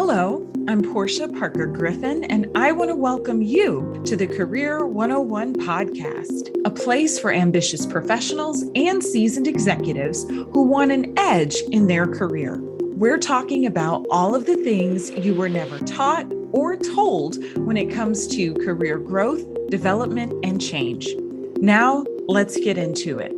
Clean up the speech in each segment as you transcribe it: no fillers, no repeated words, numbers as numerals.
Hello, I'm Portia Parker Griffin, and I want to welcome you to the Career 101 podcast, a place for ambitious professionals and seasoned executives who want an edge in their career. We're talking about all of the things you were never taught or told when it comes to career growth, development, and change. Now, let's get into it.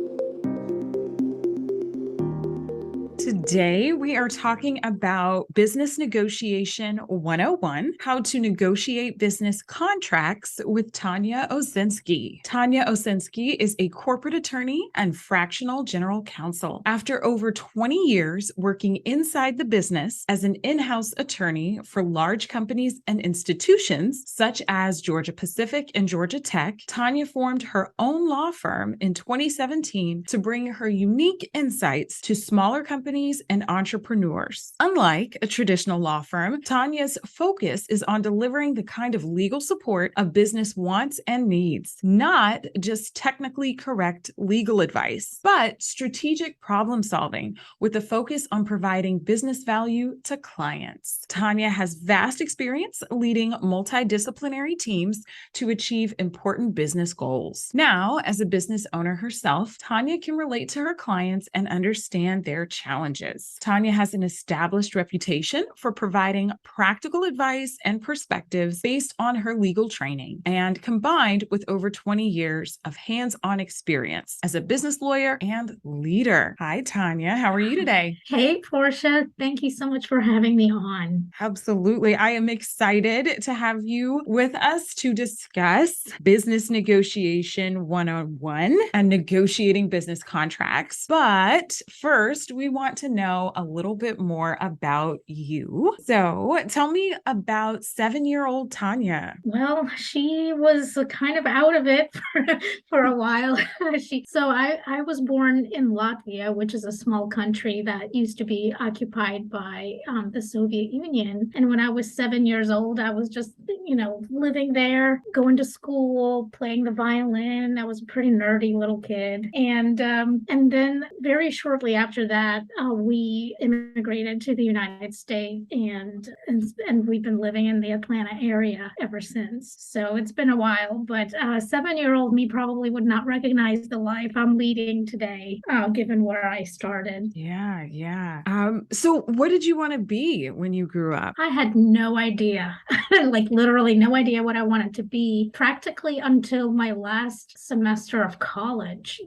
Today, we are talking about Business Negotiation 101, how to negotiate business contracts with Tanya Osensky. Tanya Osensky is a corporate attorney and fractional general counsel. After over 20 years working inside the business as an in-house attorney for large companies and institutions such as Georgia Pacific and Georgia Tech, Tanya formed her own law firm in 2017 to bring her unique insights to smaller companies and entrepreneurs. Unlike a traditional law firm, Tanya's focus is on delivering the kind of legal support a business wants and needs, not just technically correct legal advice, but strategic problem solving with a focus on providing business value to clients. Tanya has vast experience leading multidisciplinary teams to achieve important business goals. Now, as a business owner herself, Tanya can relate to her clients and understand their challenges. Tanya has an established reputation for providing practical advice and perspectives based on her legal training and combined with over 20 years of hands-on experience as a business lawyer and leader. Hi, Tanya. How are you today? Hey, Portia. Thank you so much for having me on. Absolutely. I am excited to have you with us to discuss Business Negotiation 101 and negotiating business contracts. But first, we want to know a little bit more about you. So tell me about 7-year-old Tanya. Well, she was kind of out of it for a while. I was born in Latvia, which is a small country that used to be occupied by the Soviet Union. And when I was 7 years old, I was just, living there, going to school, playing the violin. I was a pretty nerdy little kid. And then very shortly after that, we immigrated to the United States, and we've been living in the Atlanta area ever since. So it's been a while, but 7-year-old me probably would not recognize the life I'm leading today, given where I started. Yeah. So what did you want to be when you grew up? I had no idea, like literally no idea what I wanted to be practically until my last semester of college.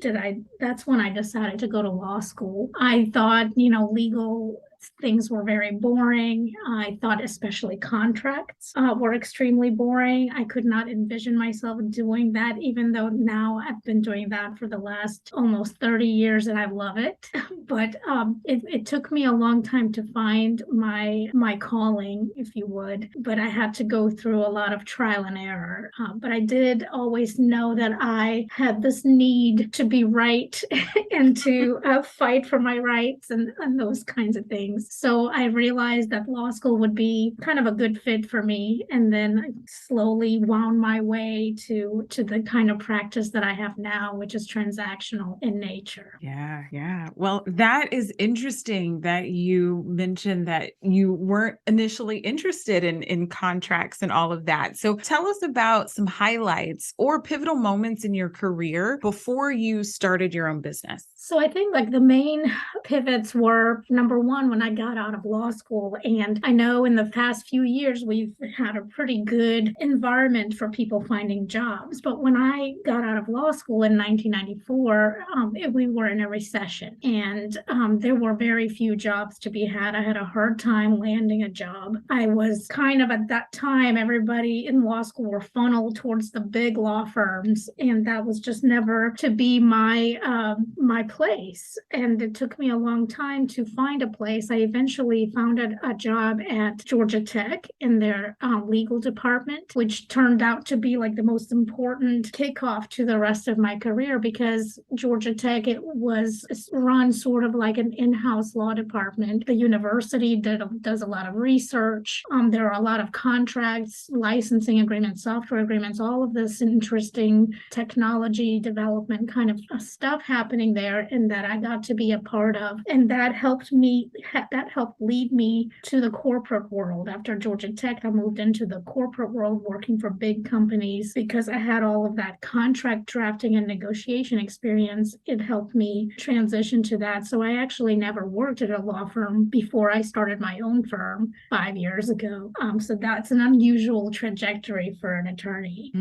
That's when I decided to go to law school. I thought, legal things were very boring. I thought especially contracts were extremely boring. I could not envision myself doing that, even though now I've been doing that for the last almost 30 years and I love it. But it took me a long time to find my calling, if you would. But I had to go through a lot of trial and error. But I did always know that I had this need to be right and to fight for my rights and those kinds of things. So I realized that law school would be kind of a good fit for me, and then I slowly wound my way to the kind of practice that I have now, which is transactional in nature. Yeah. Well, that is interesting that you mentioned that you weren't initially interested in contracts and all of that. So tell us about some highlights or pivotal moments in your career before you started your own business. So I think like the main pivots were, number one, when I got out of law school. And I know in the past few years, we've had a pretty good environment for people finding jobs. But when I got out of law school in 1994, we were in a recession and there were very few jobs to be had. I had a hard time landing a job. I was kind of at that time, everybody in law school were funneled towards the big law firms. And that was just never to be my place. And it took me a long time to find a place. I eventually found a job at Georgia Tech in their legal department, which turned out to be like the most important kickoff to the rest of my career, because Georgia Tech, it was run sort of like an in-house law department. The university does a lot of research. There are a lot of contracts, licensing agreements, software agreements, all of this interesting technology development kind of stuff happening there. and that I got to be a part of. And that helped lead me to the corporate world. After Georgia Tech, I moved into the corporate world working for big companies because I had all of that contract drafting and negotiation experience. It helped me transition to that. So I actually never worked at a law firm before I started my own firm 5 years ago. So that's an unusual trajectory for an attorney.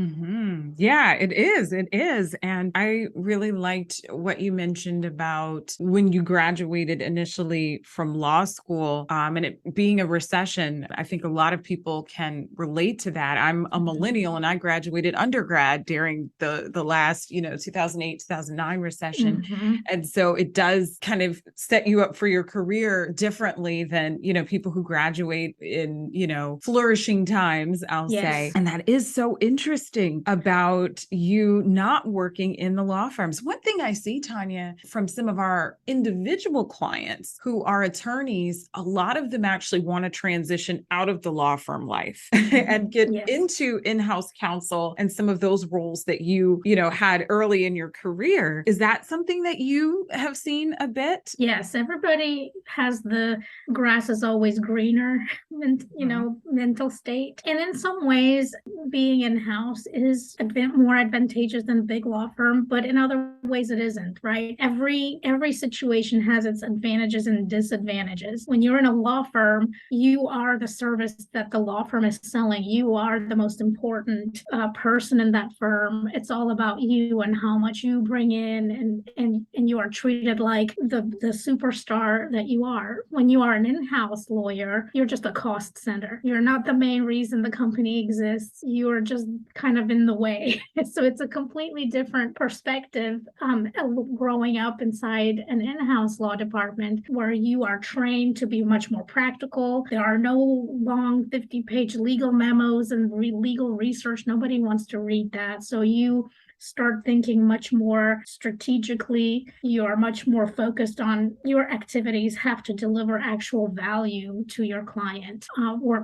Yeah, it is. It is. And I really liked what you mentioned about when you graduated initially from law school, and it being a recession. I think a lot of people can relate to that. I'm a millennial and I graduated undergrad during the last, 2008, 2009 recession. And so it does kind of set you up for your career differently than, people who graduate in, flourishing times, I'll say. And that is so interesting about you not working in the law firms. One thing I see, Tanya, from some of our individual clients who are attorneys, a lot of them actually want to transition out of the law firm life and get into in-house counsel and some of those roles that you had early in your career. Is that something that you have seen a bit? Yes, everybody has the grass is always greener, mental state. And in some ways, being in-house is a bit more advantageous than a big law firm, but in other ways it isn't, right? Every situation has its advantages and disadvantages. When you're in a law firm, you are the service that the law firm is selling. You are the most important person in that firm. It's all about you and how much you bring in, and you are treated like the superstar that you are. When you are an in-house lawyer, you're just a cost center. You're not the main reason the company exists. You're just kind of in the way. So it's a completely different perspective growing up inside an in-house law department where you are trained to be much more practical. There are no long 50-page legal memos and legal research. Nobody wants to read that. So you start thinking much more strategically. You are much more focused on your activities have to deliver actual value to your client.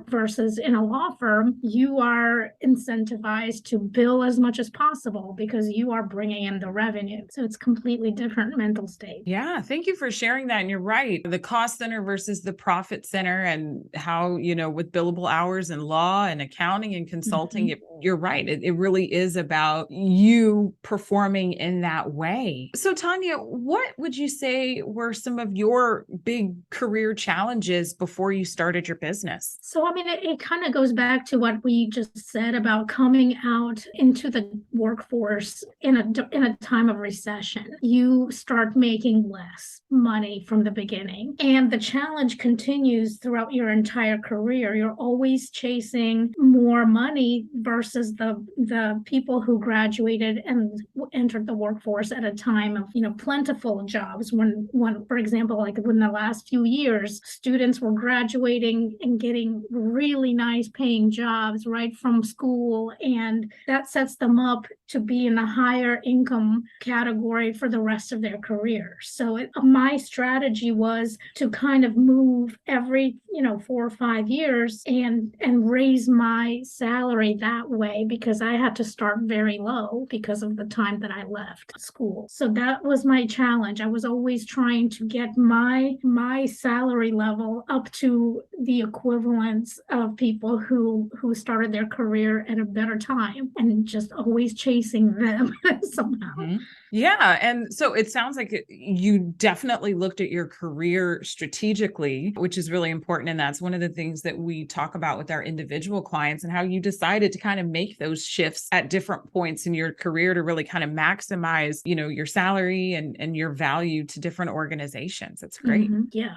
Versus in a law firm, you are incentivized to bill as much as possible because you are bringing in the revenue. So it's completely different mental state. Yeah, thank you for sharing that. And you're right. The cost center versus the profit center, and how, with billable hours and law and accounting and consulting, you're right. It really is about you performing in that way. So Tanya, what would you say were some of your big career challenges before you started your business? So, it kind of goes back to what we just said about coming out into the workforce in a time of recession. You start making less money from the beginning, and the challenge continues throughout your entire career. You're always chasing more money versus the people who graduated and entered the workforce at a time of plentiful jobs. When for example, like in the last few years, students were graduating and getting really nice paying jobs right from school, and that sets them up to be in a higher income category for the rest of their career. So my strategy was to kind of move every 4 or 5 years and raise my salary that way, because I had to start very low because of the time that I left school. So that was my challenge. I was always trying to get my salary level up to the equivalence of people who started their career at a better time, and just always chasing them somehow. Yeah. And so it sounds like you definitely looked at your career strategically, which is really important. And that's one of the things that we talk about with our individual clients, and how you decided to kind of make those shifts at different points in your career to really kind of maximize, your salary and your value to different organizations. That's great. Yeah.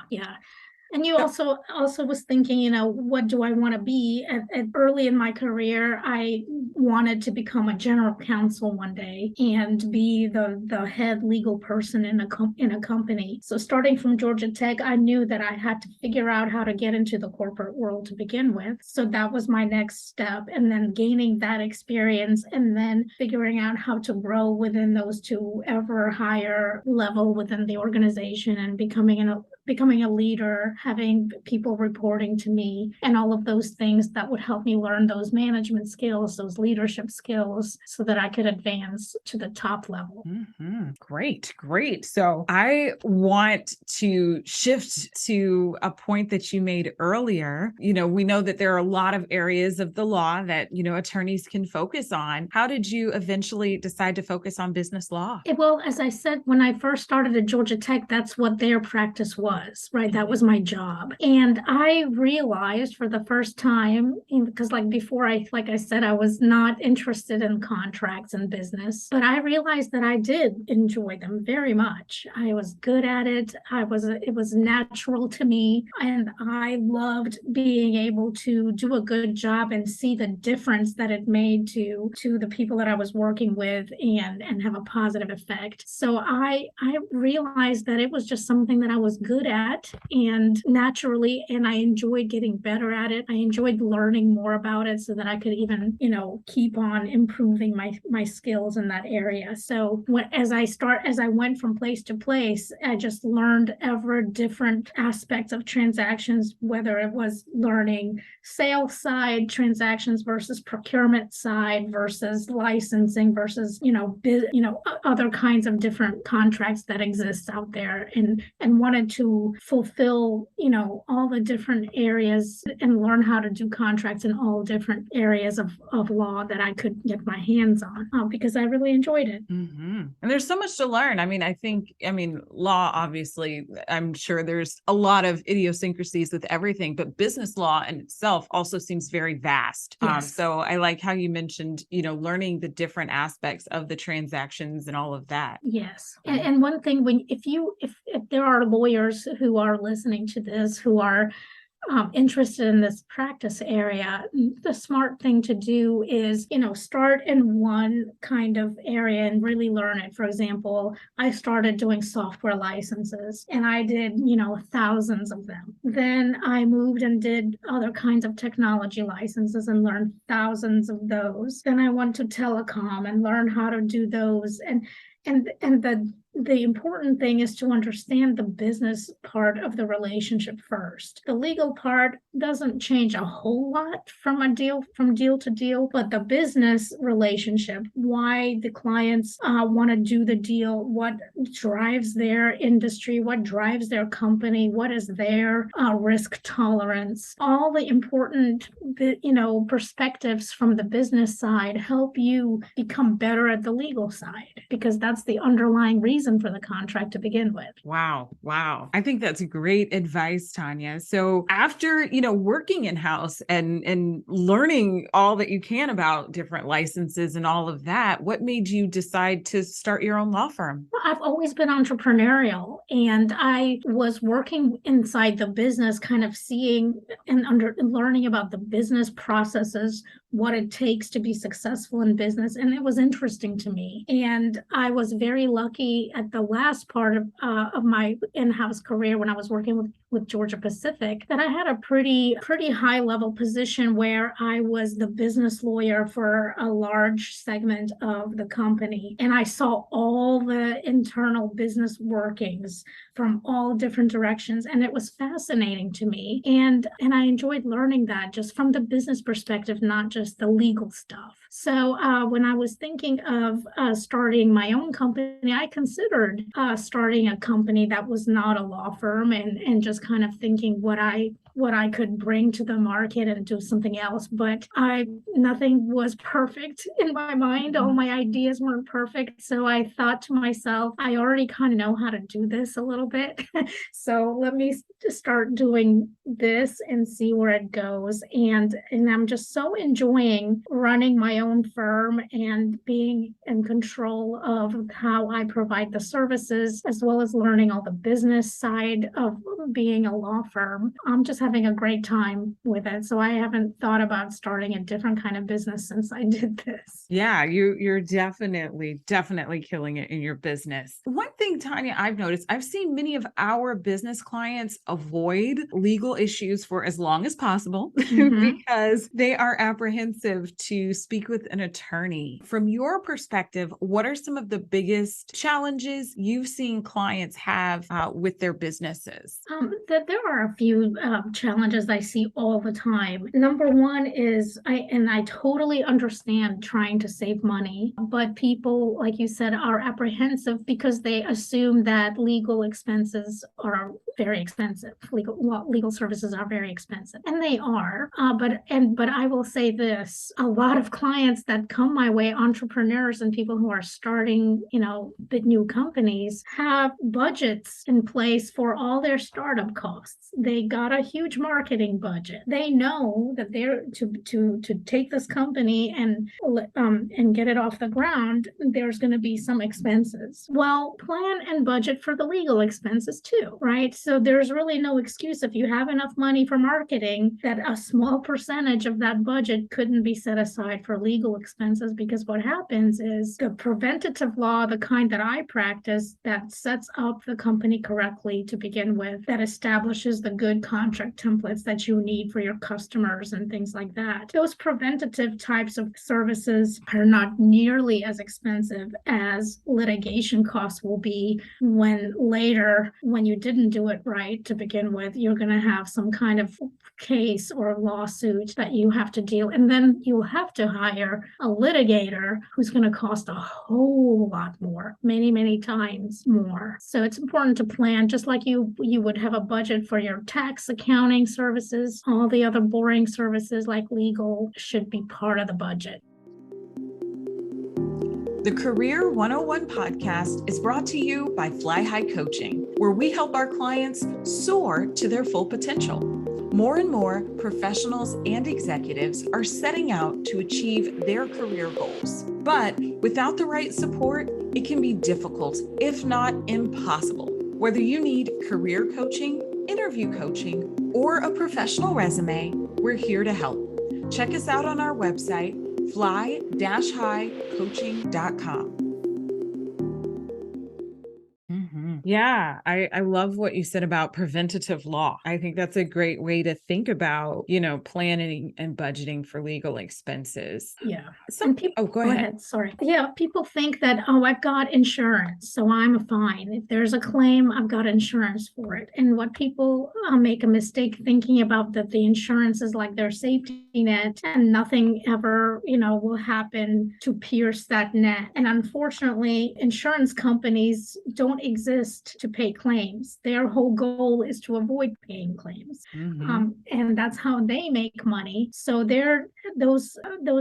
And you also was thinking, what do I want to be? At early in my career, I wanted to become a general counsel one day and be the head legal person in a company. So starting from Georgia Tech, I knew that I had to figure out how to get into the corporate world to begin with. So that was my next step. And then gaining that experience, and then figuring out how to grow within those two ever higher level within the organization, and becoming becoming a leader, having people reporting to me, and all of those things that would help me learn those management skills, those leadership skills, so that I could advance to the top level. Great, great. So I want to shift to a point that you made earlier. We know that there are a lot of areas of the law that, attorneys can focus on. How did you eventually decide to focus on business law? Well, as I said, when I first started at Georgia Tech, that's what their practice was, right? That was my job. And I realized for the first time, because before like I said, I was not interested in contracts and business, but I realized that I did enjoy them very much. I was good at it. It was natural to me. And I loved being able to do a good job and see the difference that it made to the people that I was working with and have a positive effect. So I realized that it was just something that I was good at and naturally, and I enjoyed getting better at it. I enjoyed learning more about it so that I could even, keep on improving my skills in that area. So as I went from place to place, I just learned ever different aspects of transactions, whether it was learning sales side transactions versus procurement side versus licensing versus, other kinds of different contracts that exist out there, and wanted to fulfill, all the different areas and learn how to do contracts in all different areas of law that I could get my hands on, because I really enjoyed it. And there's so much to learn. I think law, obviously, I'm sure there's a lot of idiosyncrasies with everything, but business law in itself also seems very vast. Yes. So I like how you mentioned, learning the different aspects of the transactions and all of that. Yes. And one thing, if there are lawyers who are listening to this, who are interested in this practice area, the smart thing to do is, start in one kind of area and really learn it. For example, I started doing software licenses and I did, thousands of them. Then I moved and did other kinds of technology licenses and learned thousands of those. Then I went to telecom and learned how to do those. And the important thing is to understand the business part of the relationship first. The legal part doesn't change a whole lot from deal to deal, but the business relationship, why the clients want to do the deal, what drives their industry, what drives their company, what is their risk tolerance, all the important perspectives from the business side help you become better at the legal side, because that's the underlying reason for the contract to begin with. Wow. I think that's great advice, Tanya. So after, working in-house and learning all that you can about different licenses and all of that, what made you decide to start your own law firm? Well, I've always been entrepreneurial, and I was working inside the business, kind of seeing and learning about the business processes, what it takes to be successful in business. And it was interesting to me. And I was very lucky at the last part of my in-house career when I was working with Georgia Pacific, that I had a pretty high level position where I was the business lawyer for a large segment of the company. And I saw all the internal business workings from all different directions. And it was fascinating to me. And I enjoyed learning that just from the business perspective, not just the legal stuff. So when I was thinking of starting my own company, I considered starting a company that was not a law firm, and just kind of thinking what I could bring to the market and do something else. But nothing was perfect in my mind. All my ideas weren't perfect. So I thought to myself, I already kind of know how to do this a little bit. So let me just start doing this and see where it goes. And I'm just so enjoying running my own firm and being in control of how I provide the services, as well as learning all the business side of being a law firm. I'm just having having a great time with it. So I haven't thought about starting a different kind of business since I did this. Yeah, you're definitely killing it in your business. One thing, Tanya, I've noticed, I've seen many of our business clients avoid legal issues for as long as possible because they are apprehensive to speak with an attorney. From your perspective, what are some of the biggest challenges you've seen clients have with their businesses? There are a few challenges I see all the time. Number one is I totally understand trying to save money, but people, like you said, are apprehensive because they assume that legal expenses are very expensive. Legal services are very expensive, and they are. But I will say this: a lot of clients that come my way, entrepreneurs and people who are starting, the new companies, have budgets in place for all their startup costs. They got a huge marketing budget. They know that they're to take this company and get it off the ground. There's going to be some expenses. Well, plan and budget for the legal expenses too, right? So there's really no excuse if you have enough money for marketing that a small percentage of that budget couldn't be set aside for legal expenses, because what happens is the preventative law, the kind that I practice, that sets up the company correctly to begin with, that establishes the good contract templates that you need for your customers and things like that. Those preventative types of services are not nearly as expensive as litigation costs will be when later, when you didn't do it right to begin with, you're going to have some kind of case or lawsuit that you have to deal, and then you'll have to hire a litigator who's going to cost a whole lot more, many times more. So it's important to plan, just like you would have a budget for your tax, accounting services. All the other boring services like legal should be part of the budget. The Career 101 podcast is brought to you by Fly High Coaching, where we help our clients soar to their full potential. More and more professionals and executives are setting out to achieve their career goals. But without the right support, it can be difficult, if not impossible. Whether you need career coaching, interview coaching, or a professional resume, we're here to help. Check us out on our website, fly-highcoaching.com. Yeah, I love what you said about preventative law. I think that's a great way to think about, planning and budgeting for legal expenses. Yeah. Go ahead. Sorry. Yeah, people think that, I've got insurance, so I'm fine. If there's a claim, I've got insurance for it. And what people make a mistake thinking about, that the insurance is like their safety net and nothing ever, will happen to pierce that net. And unfortunately, insurance companies don't exist to pay claims. Their whole goal is to avoid paying claims. And that's how they make money. So those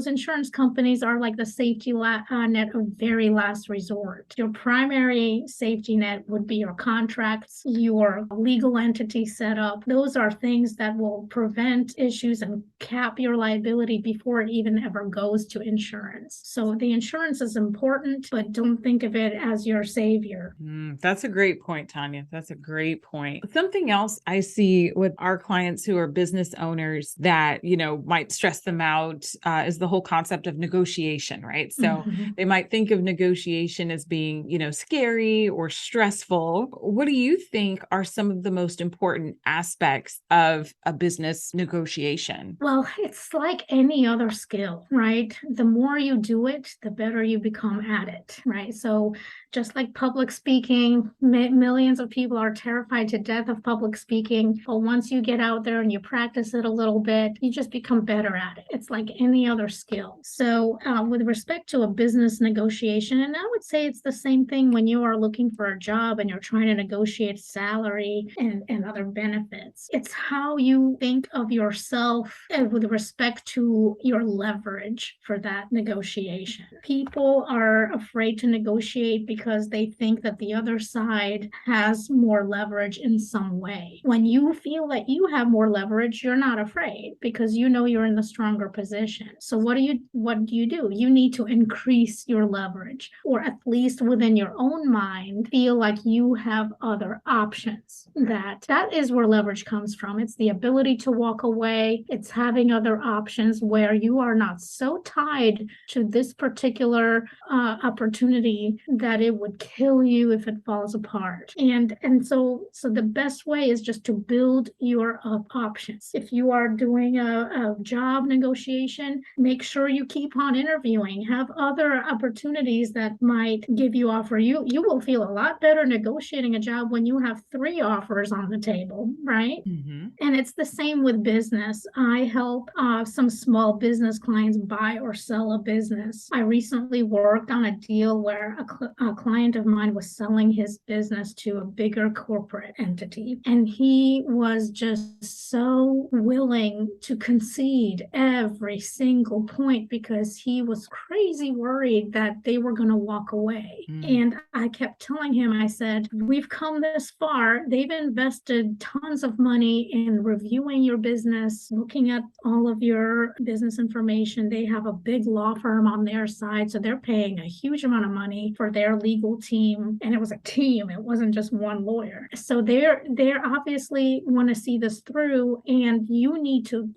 insurance companies are like the safety net of very last resort. Your primary safety net would be your contracts, your legal entity setup. Those are things that will prevent issues and cap your liability before it even ever goes to insurance. So the insurance is important, but don't think of it as your savior. That's a great point, Tanya. That's a great point. Something else I see with our clients who are business owners that, might stress them out is the whole concept of negotiation, right? So they might think of negotiation as being, scary or stressful. What do you think are some of the most important aspects of a business negotiation? Well, it's like any other skill, right? The more you do it, the better you become at it, right? So just like public speaking, millions of people are terrified to death of public speaking. But once you get out there and you practice it a little bit, you just become better at it. It's like any other skill. So with respect to a business negotiation, and I would say it's the same thing when you are looking for a job and you're trying to negotiate salary and other benefits. It's how you think of yourself with respect to your leverage for that negotiation. People are afraid to negotiate because because they think that the other side has more leverage in some way. When you feel that you have more leverage, you're not afraid because you know you're in the stronger position. So what do? You need to increase your leverage, or at least within your own mind, feel like you have other options. That is where leverage comes from. It's the ability to walk away. It's having other options where you are not so tied to this particular opportunity that it would kill you if it falls apart. And so the best way is just to build your options. If you are doing a job negotiation, make sure you keep on interviewing, have other opportunities that might give you offer. You will feel a lot better negotiating a job when you have 3 offers on the table, right? Mm-hmm. And it's the same with business. I help some small business clients buy or sell a business. I recently worked on a deal where a client of mine was selling his business to a bigger corporate entity. And he was just so willing to concede every single point because he was crazy worried that they were going to walk away. And I kept telling him, I said, we've come this far. They've invested tons of money in reviewing your business, looking at all of your business information. They have a big law firm on their side, so they're paying a huge amount of money for their legal team. And it was a team, it wasn't just one lawyer. So they're obviously want to see this through, and you need to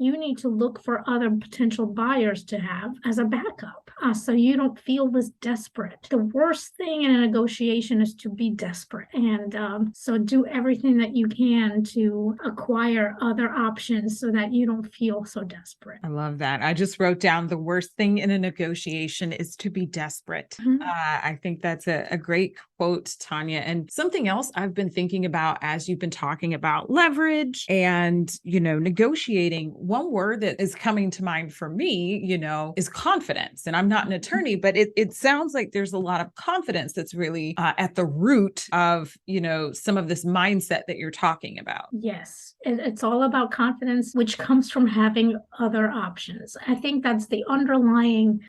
look for other potential buyers to have as a backup, so you don't feel this desperate. The worst thing in a negotiation is to be desperate, and so do everything that you can to acquire other options so that you don't feel so desperate. I love that. I just wrote down the worst thing in a negotiation is to be desperate. I think that's a great quote, Tanya. And something else I've been thinking about as you've been talking about leverage and, negotiating, one word that is coming to mind for me, is confidence. And I'm not an attorney, but it sounds like there's a lot of confidence that's really at the root of, some of this mindset that you're talking about. Yes, it's all about confidence, which comes from having other options. I think that's the underlying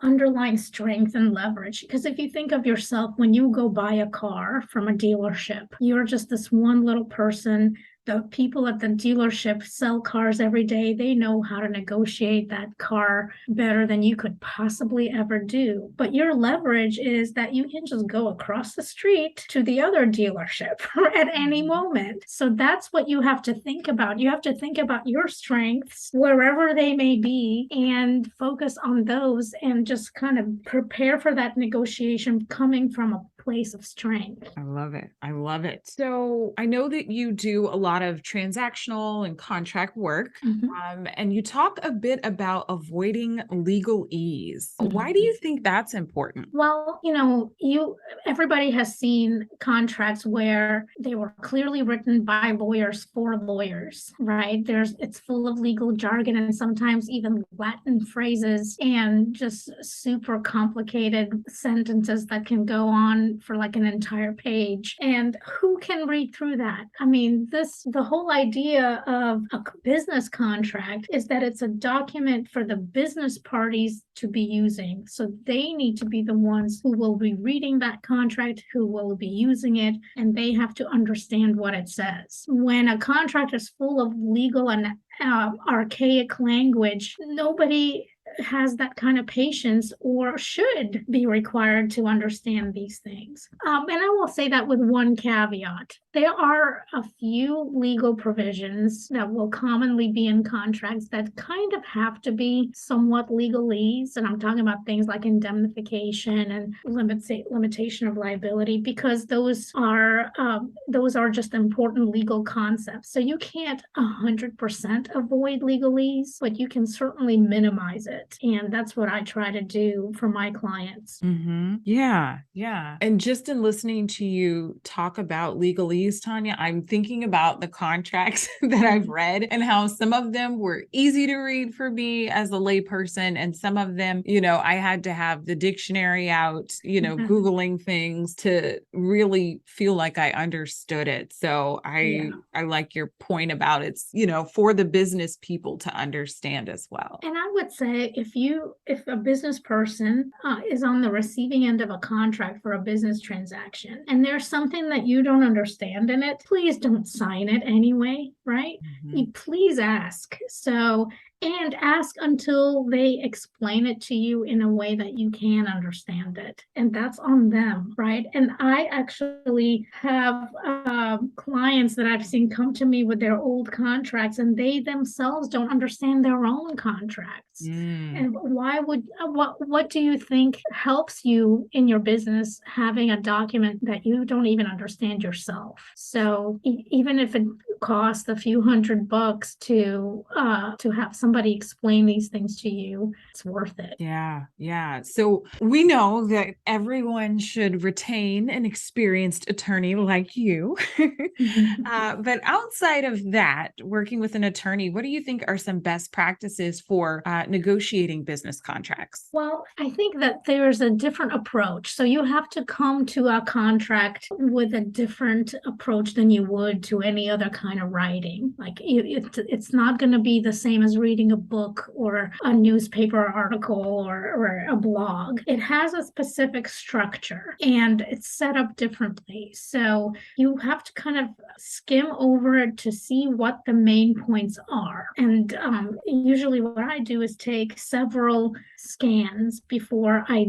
strength and leverage. Because if you think of yourself, when you go buy a car from a dealership, you're just this one little person. The people at the dealership sell cars every day. They know how to negotiate that car better than you could possibly ever do. But your leverage is that you can just go across the street to the other dealership at any moment. So that's what you have to think about. You have to think about your strengths wherever they may be and focus on those and just kind of prepare for that negotiation coming from a place of strength. I love it. I love it. So I know that you do a lot of transactional and contract work, and you talk a bit about avoiding legalese. Why do you think that's important? Well, everybody has seen contracts where they were clearly written by lawyers for lawyers, right? It's full of legal jargon and sometimes even Latin phrases and just super complicated sentences that can go on for like an entire page. And who can read through that? I mean, the whole idea of a business contract is that it's a document for the business parties to be using. So they need to be the ones who will be reading that contract, who will be using it, and they have to understand what it says. When a contract is full of legal and archaic language, nobody has that kind of patience or should be required to understand these things. And I will say that with one caveat. There are a few legal provisions that will commonly be in contracts that kind of have to be somewhat legalese. And I'm talking about things like indemnification and limitation of liability, because those are just important legal concepts. So you can't 100% avoid legalese, but you can certainly minimize it. And that's what I try to do for my clients. Yeah. And just in listening to you talk about legalese, Tanya, I'm thinking about the contracts that I've read and how some of them were easy to read for me as a layperson. And some of them, I had to have the dictionary out, Googling things to really feel like I understood it. So I like your point about it's, for the business people to understand as well. And I would say if a business person is on the receiving end of a contract for a business transaction and there's something that you don't understand in it, please don't sign it anyway, right? You please ask. And ask until they explain it to you in a way that you can understand it. And that's on them, right? And I actually have clients that I've seen come to me with their old contracts, and they themselves don't understand their own contracts. And what do you think helps you in your business having a document that you don't even understand yourself? So even if it costs a few $100 to have somebody explain these things to you, it's worth it. Yeah. So we know that everyone should retain an experienced attorney like you. But outside of that, working with an attorney, what do you think are some best practices for negotiating business contracts? Well, I think that there's a different approach. So you have to come to a contract with a different approach than you would to any other kind of writing. Like it's not going to be the same as reading a book or a newspaper article or a blog. It has a specific structure and it's set up differently. So you have to kind of skim over it to see what the main points are. And usually what I do is take several scans before I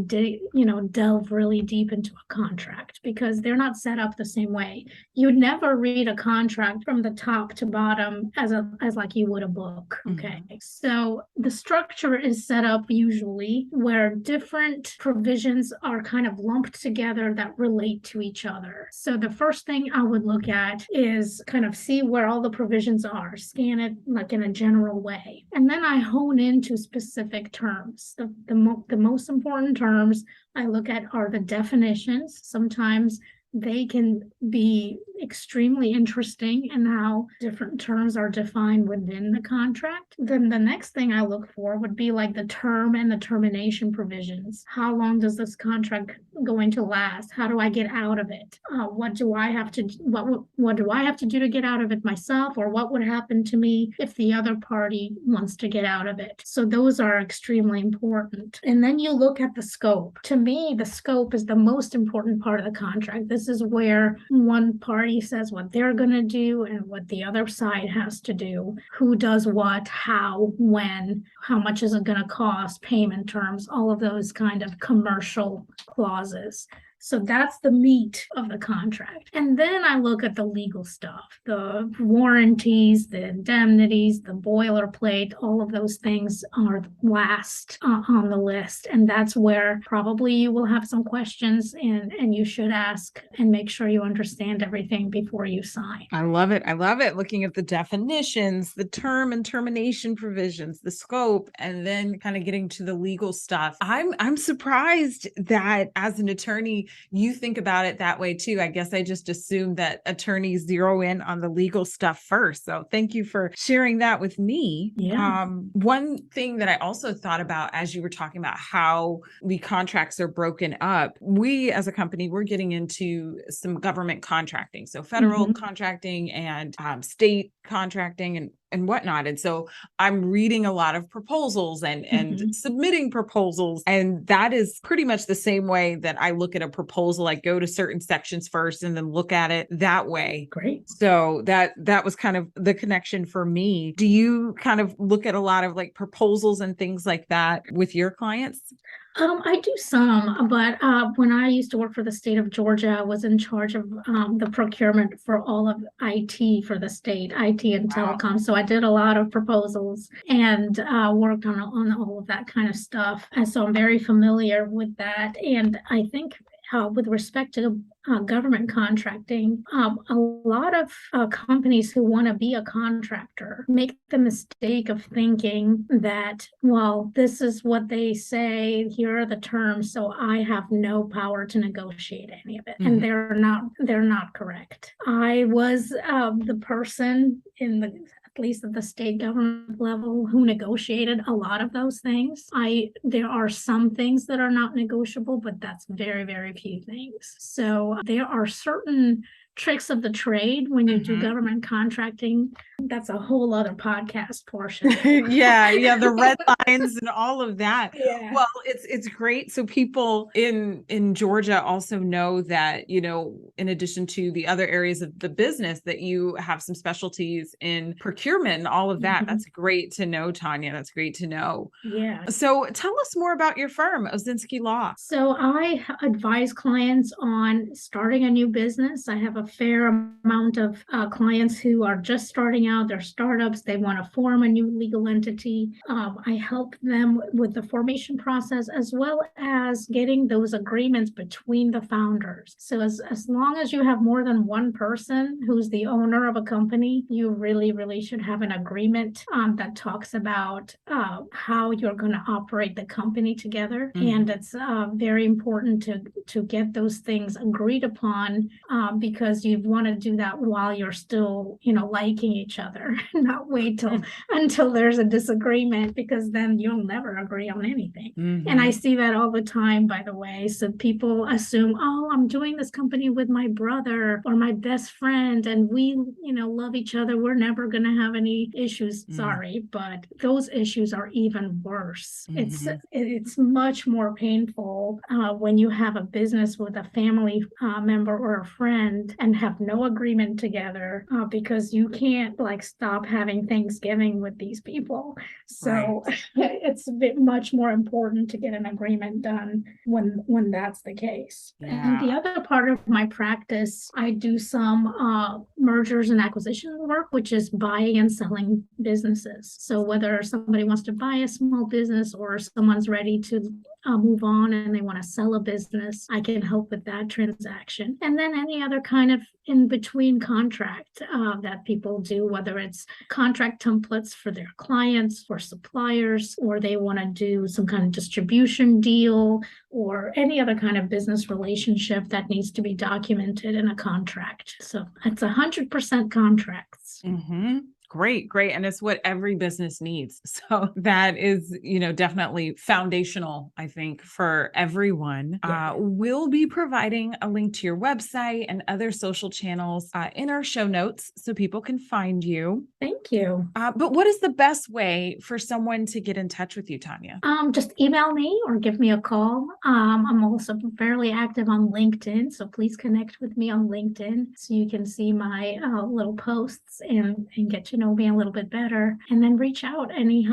delve really deep into a contract, because they're not set up the same way. You would never read a contract from the top to bottom as like you would a book. Okay. So the structure is set up usually where different provisions are kind of lumped together that relate to each other. So the first thing I would look at is kind of see where all the provisions are, scan it like in a general way. And then I hone into specific terms. The most important terms I look at are the definitions. Sometimes they can be extremely interesting in how different terms are defined within the contract. Then the next thing I look for would be like the term and the termination provisions. How long does this contract going to last? How do I get out of it? What do I have to do to get out of it myself? Or what would happen to me if the other party wants to get out of it? So those are extremely important. And then you look at the scope. To me, the scope is the most important part of the contract. This is where one party says what they're going to do and what the other side has to do. Who does what, how, when, how much is it going to cost, payment terms, all of those kind of commercial clauses. So that's the meat of the contract. And then I look at the legal stuff, the warranties, the indemnities, the boilerplate, all of those things are last on the list. And that's where probably you will have some questions and you should ask and make sure you understand everything before you sign. I love it. Looking at the definitions, the term and termination provisions, the scope, and then kind of getting to the legal stuff. I'm surprised that as an attorney, you think about it that way too. I guess I just assumed that attorneys zero in on the legal stuff first. So thank you for sharing that with me. Yeah. One thing that I also thought about as you were talking about how the contracts are broken up, we as a company, we're getting into some government contracting. So federal contracting and state contracting and whatnot. And so I'm reading a lot of proposals and submitting proposals. And that is pretty much the same way that I look at a proposal. I go to certain sections first and then look at it that way. Great. So that was kind of the connection for me. Do you kind of look at a lot of like proposals and things like that with your clients? I do some, but when I used to work for the state of Georgia, I was in charge of the procurement for all of IT for the state, IT and telecom. So I did a lot of proposals and worked on all of that kind of stuff. And so I'm very familiar with that. And I think with respect to government contracting, a lot of companies who want to be a contractor make the mistake of thinking that, well, this is what they say, here are the terms, so I have no power to negotiate any of it. And they're not correct. I was the person at least at the state government level, who negotiated a lot of those things. There are some things that are not negotiable, but that's very, very few things. So there are certain tricks of the trade when you do Mhm. government contracting. That's a whole other podcast portion. Yeah, the red lines and all of that. Yeah. Well, it's great. So people in Georgia also know that, in addition to the other areas of the business, that you have some specialties in procurement and all of that. Mhm. That's great to know, Tanya. That's great to know. Yeah. So tell us more about your firm, Osensky Law. So I advise clients on starting a new business. I have a fair amount of clients who are just starting out, they're startups, they want to form a new legal entity. I help them with the formation process as well as getting those agreements between the founders. So as long as you have more than one person who's the owner of a company, you really should have an agreement that talks about how you're going to operate the company together. And it's very important to get those things agreed upon because you want to do that while you're still, liking each other, not wait until there's a disagreement, because then you'll never agree on anything. And I see that all the time, by the way. So people assume, oh, I'm doing this company with my brother or my best friend, and we, love each other. We're never going to have any issues. Sorry, but those issues are even worse. It's much more painful when you have a business with a family member or a friend and have no agreement together because you can't stop having Thanksgiving with these people. So it's a bit much more important to get an agreement done when that's the case. And the other part of my practice, I do some mergers and acquisition work, which is buying and selling businesses. So whether somebody wants to buy a small business or someone's ready to move on and they want to sell a business, I can help with that transaction. And then any other kind of in between contract that people do, whether it's contract templates for their clients, for suppliers, or they want to do some kind of distribution deal or any other kind of business relationship that needs to be documented in a contract. So it's 100% contracts. Great. And it's what every business needs. So that is, definitely foundational, I think, for everyone. We'll be providing a link to your website and other social channels in our show notes so people can find you. Thank you. But what is the best way for someone to get in touch with you, Tanya? Just email me or give me a call. I'm also fairly active on LinkedIn, so please connect with me on LinkedIn so you can see my little posts and get to know me a little bit better, and then reach out any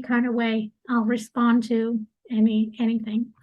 kind of way. I'll respond to anything.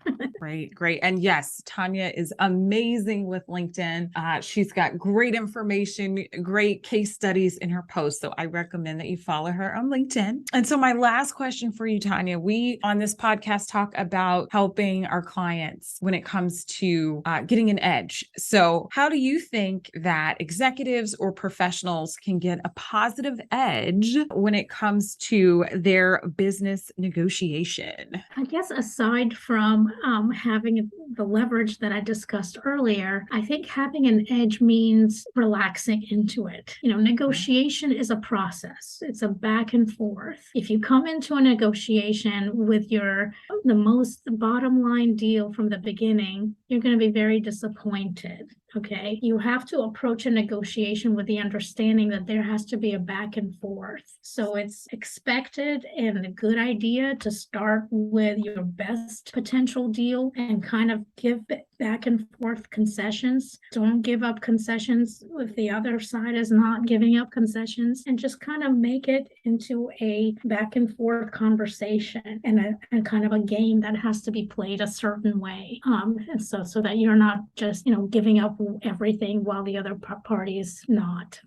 Great. And yes, Tanya is amazing with LinkedIn. She's got great information, great case studies in her posts. So I recommend that you follow her on LinkedIn. And so my last question for you, Tanya, we on this podcast talk about helping our clients when it comes to getting an edge. So how do you think that executives or professionals can get a positive edge when it comes to their business negotiation? I guess aside from having the leverage that I discussed earlier, I think having an edge means relaxing into it. Negotiation is a process. It's a back and forth. If you come into a negotiation with the most bottom line deal from the beginning, you're going to be very disappointed. Okay, you have to approach a negotiation with the understanding that there has to be a back and forth. So it's expected and a good idea to start with your best potential deal and kind of give back and forth concessions. Don't give up concessions if the other side is not giving up concessions, and just kind of make it into a back and forth conversation and a kind of a game that has to be played a certain way. And so that you're not just, giving up everything while the other party is not.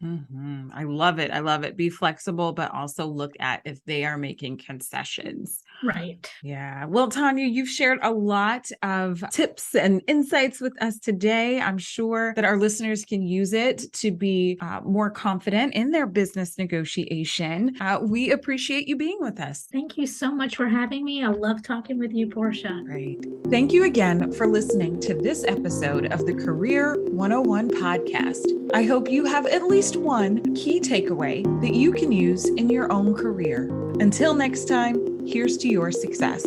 I love it. Be flexible, but also look at if they are making concessions. Right. Yeah. Well, Tanya, you've shared a lot of tips and insights with us today. I'm sure that our listeners can use it to be more confident in their business negotiation. We appreciate you being with us. Thank you so much for having me. I love talking with you, Portia. Great. Thank you again for listening to this episode of the Career 101 podcast. I hope you have at least one key takeaway that you can use in your own career. Until next time, here's to your success.